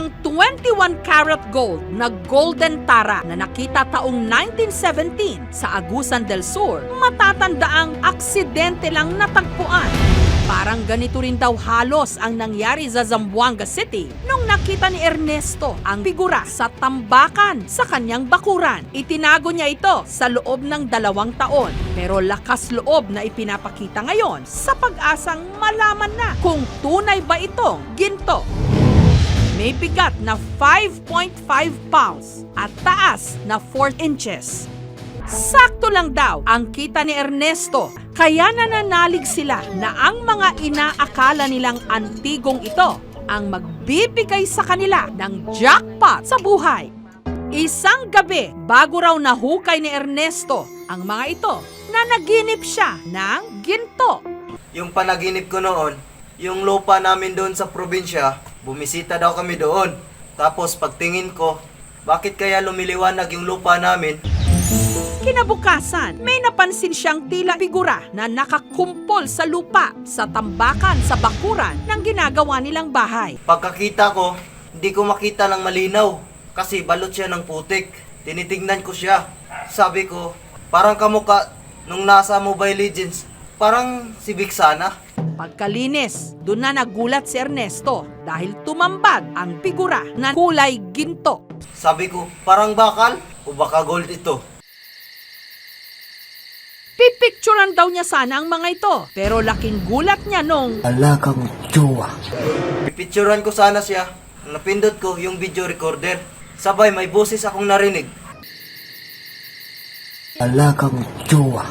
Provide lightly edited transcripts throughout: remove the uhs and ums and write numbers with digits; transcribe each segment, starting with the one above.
Ang 21 karat gold na Golden Tara na nakita taong 1917 sa Agusan del Sur, matatandaang aksidente lang natagpuan. Parang ganito rin daw halos ang nangyari sa Zamboanga City nung nakita ni Ernesto ang figura sa tambakan sa kanyang bakuran. Itinago niya ito sa loob ng 2 taon, pero lakas loob na ipinapakita ngayon sa pag-asang malaman na kung tunay ba itong ginto. May bigat na 5.5 pounds at taas na 4 inches. Sakto lang daw ang kita ni Ernesto, kaya nananalig sila na ang mga inaakala nilang antigong ito ang magbibigay sa kanila ng jackpot sa buhay. Isang gabi bago raw nahukay ni Ernesto ang mga ito, nanaginip siya ng ginto. Yung panaginip ko noon, yung lupa namin doon sa probinsya, bumisita daw kami doon. Tapos pagtingin ko, bakit kaya lumiliwanag yung lupa namin? Kinabukasan, may napansin siyang tila figura na nakakumpol sa lupa sa tambakan sa bakuran ng ginagawa nilang bahay. Pagkakita ko, hindi ko makita ng malinaw kasi balot siya ng putik. Tinitingnan ko siya. Sabi ko, parang kamukha nung nasa Mobile Legends. Parang si Vic sana. Pagkalinis, doon na nagulat si Ernesto dahil tumambad ang figura na kulay ginto. Sabi ko, parang bakal o baka gold ito. Pipicturean daw niya sana ang mga ito, pero laking gulat niya nung Alagang jowa. Pipicturan ko sana siya. Napindot ko yung video recorder. Sabay may boses akong narinig. Alagang jowa.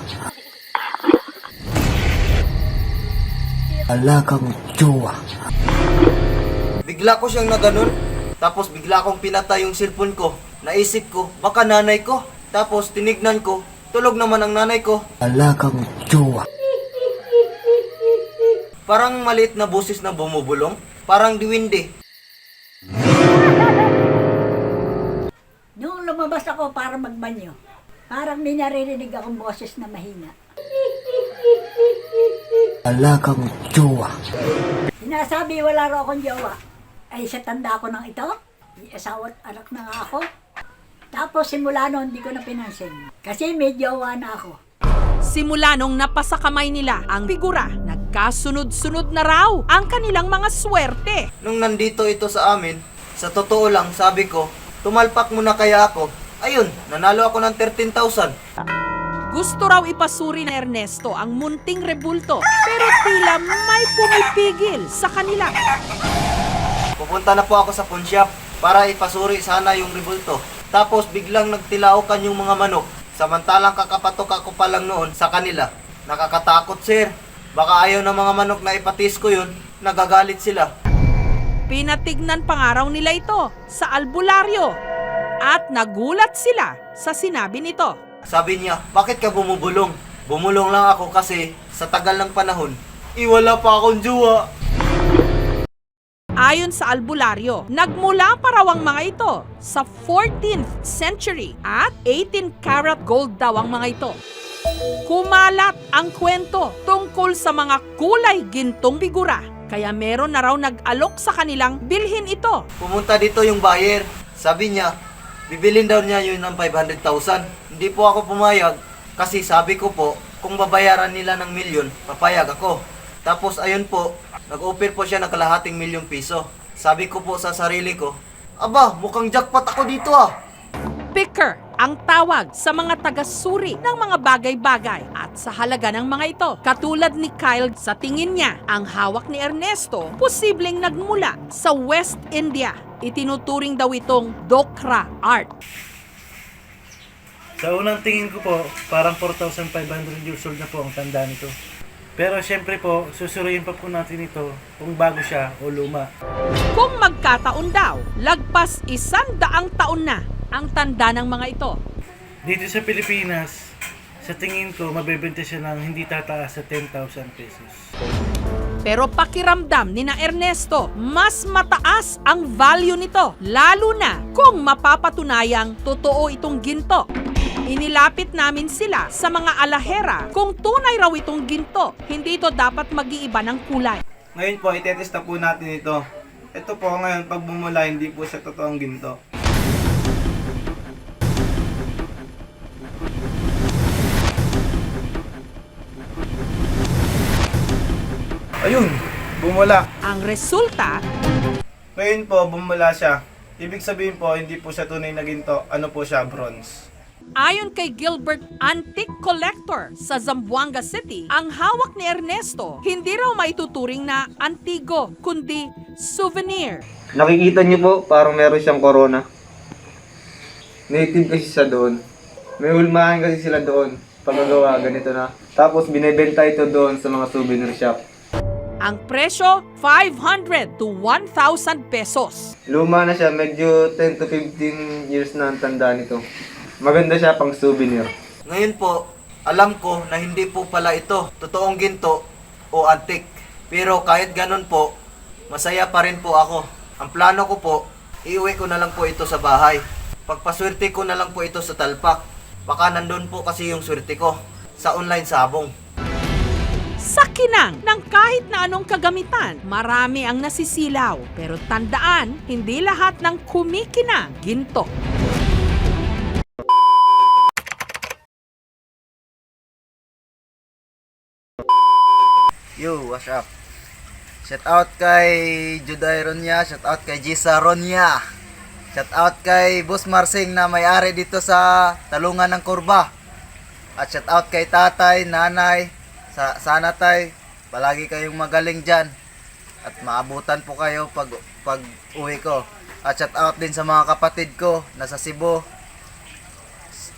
Alagang jowa. Bigla ko siyang naganon. Tapos bigla akong pinatay yung cellphone ko. Naisip ko, baka nanay ko. Tapos tinignan ko, tulog naman ang nanay ko. Alagang jowa. Parang maliit na boses na bumubulong. Parang diwindi. Noong lumabas ako para magbanyo, parang may naririnig akong boses na mahina. Alagang jowa. Sinasabi wala raw akong jowa. Ay sa tanda ko ng ito, may asawa at anak na nga ako. Tapos simula noon hindi ko na pinansin. Kasi may jowa na ako. simula nung napasa kamay nila ang figura, nagkasunod-sunod na raw ang kanilang mga swerte. Nung nandito ito sa amin, sa totoo lang sabi ko, tumalpak muna kaya ako. Ayun, nanalo ako ng 13,000. Gusto raw ipasuri ni Ernesto ang munting rebulto, pero tila may pumipigil sa kanila. Pupunta na po ako sa pawn shop para ipasuri sana yung rebulto. Tapos biglang nagtilaukan yung mga manok. Samantalang kakapatok ako pa lang noon sa kanila. Nakakatakot, sir. Baka ayaw ng mga manok na ipatis ko yun, nagagalit sila. Pinatignan pa nga raw nila ito sa albularyo at nagulat sila sa sinabi nito. Sabi niya, bakit ka bumubulong? Bumulong lang ako kasi sa tagal ng panahon, iwala pa akong jowa. Ayon sa albularyo, nagmula pa raw ang mga ito sa 14th century at 18 karat gold daw ang mga ito. Kumalat ang kwento tungkol sa mga kulay gintong figura, kaya meron na raw nag-alok sa kanilang bilhin ito. Pumunta dito yung buyer. Sabi niya, bibilin daw niya yun ng 500,000. Hindi po ako pumayag kasi sabi ko po, kung babayaran nila ng milyon, papayag ako. Tapos ayun po, nag-offer po siya ng kalahating milyong piso. Sabi ko po sa sarili ko, aba, mukhang jackpot ako dito ah. Picker ang tawag sa mga taga-suri ng mga bagay-bagay at sa halaga ng mga ito. Katulad ni Kyle, sa tingin niya, ang hawak ni Ernesto posibleng nagmula sa West India. Itinuturing daw itong Dokra art. Sa unang tingin ko po, parang 4,500 years old na po ang tanda nito. Pero syempre po, susuriin pa po natin ito kung bago siya o luma. Kung magkataon daw, lagpas 100 taon na ang tanda ng mga ito. Dito sa Pilipinas, sa tingin ko, mabebenta siya ng hindi tataas sa 10,000 pesos. Pero pakiramdam ni na Ernesto, mas mataas ang value nito, lalo na kung mapapatunayang totoo itong ginto. Inilapit namin sila sa mga alahera kung tunay raw itong ginto. Hindi ito dapat mag-iiba ng kulay. Ngayon po, itetesta po natin ito. Ito po ngayon, pag bumula, hindi po siya totoong ginto. Ayun, bumula. Ang resulta, Ngayon po, bumula siya. Ibig sabihin po, hindi po siya tunay na ginto. Ano po siya, bronze. ayon kay Gilbert, antique collector sa Zamboanga City, ang hawak ni Ernesto hindi raw maituturing na antigo, kundi souvenir. Nakikita niyo po, parang meron siyang corona. Native kasi siya doon. May hulmahan kasi sila doon. Pagkagawa, ganito na. Tapos binebenta ito doon sa mga souvenir shop. Ang presyo, 500 to 1,000 pesos. Luma na siya, medyo 10 to 15 years na ang tanda nito. Maganda siya pang souvenir. Ngayon po, alam ko na hindi po pala ito totoong ginto o antik. Pero kahit ganun po, masaya pa rin po ako. Ang plano ko po, iuwi ko na lang po ito sa bahay. Pagpaswerte ko na lang po ito sa talpak. Baka nandun po kasi yung swerte ko sa online sabong. Sa kinang ng kahit na anong kagamitan, marami ang nasisilaw. Pero tandaan, hindi lahat ng kumikinang ginto. Yo, what's up? Shout out kay Juday Ronya, shout out kay Gisa Ronya. Shout out kay Boss Marsing na may-ari dito sa Talungan ng Kurba. At shout out kay tatay, nanay, sana tay, palagi kayong magaling dyan. At maabutan po kayo pag uwi ko. At shout out din sa mga kapatid ko na sa Cebu,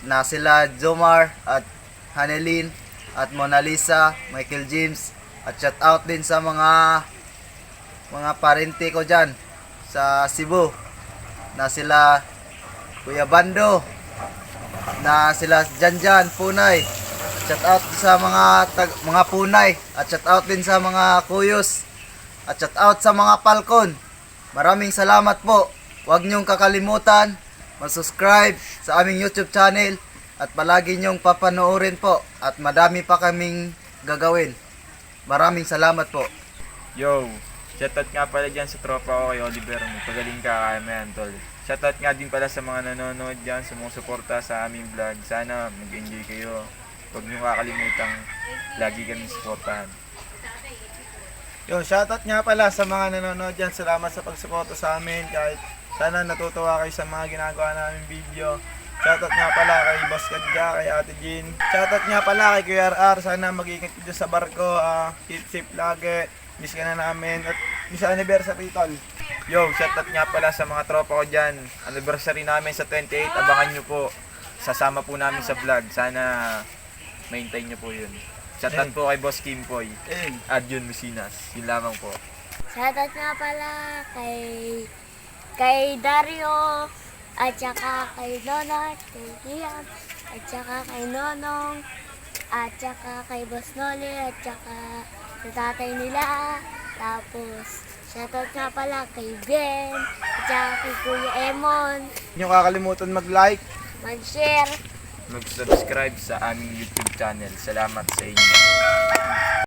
na sila Jomar at Hanelin at Mona Lisa, Michael James. At shout out din sa mga parente ko dyan sa Cebu, na sila Kuya Bando, na sila Janjan Punay. Shout out sa mga Punay, at shout out din sa mga Kuyos, at shout out sa mga Falcon. Maraming salamat po. Huwag niyong kakalimutan mag-subscribe sa aming YouTube channel at palagi niyong papanoorin po, at madami pa kaming gagawin. Maraming salamat po. Yo, shoutout nga pala dyan sa tropa ko kay Oliver. Magpagaling ka, kaya mo yan, tol. Shoutout nga din pala sa mga nanonood dyan, sumusuporta sa aming vlog. Sana mag-enjoy kayo. Huwag niyo kakalimutang lagi kami suportahan. Yo, shoutout nga pala sa mga nanonood dyan. Salamat sa pagsuporta sa amin. Kahit sana natutuwa kayo sa mga ginagawa namin video. Shoutout nga pala kay Boss Kadja, kay Ate Jean. Shoutout nga pala kay QRR. Sana mag-ingat kayo sa barko. Keep safe lagi. Miss ka na namin. At miss anniversary, tol. Yo, shoutout nga pala sa mga tropa ko dyan. Anniversary namin sa 28. Abangan nyo po. Sasama po namin sa vlog. Sana maintain nyo po yun. Shoutout po kay Boss Kimpoy. At Jun Mesinas. Yun lamang po. Shoutout nga pala kay Dario, at saka kay Donat, kay Ian, at saka kay Nonong, at saka kay Boss Noli, at saka sa tatay nila. Tapos, shoutout nga pala kay Ben, at saka kay Kuya Emon, Huwag niyo kakalimutan mag-like. mag-share. Mag-subscribe sa aming YouTube channel. Salamat sa inyo.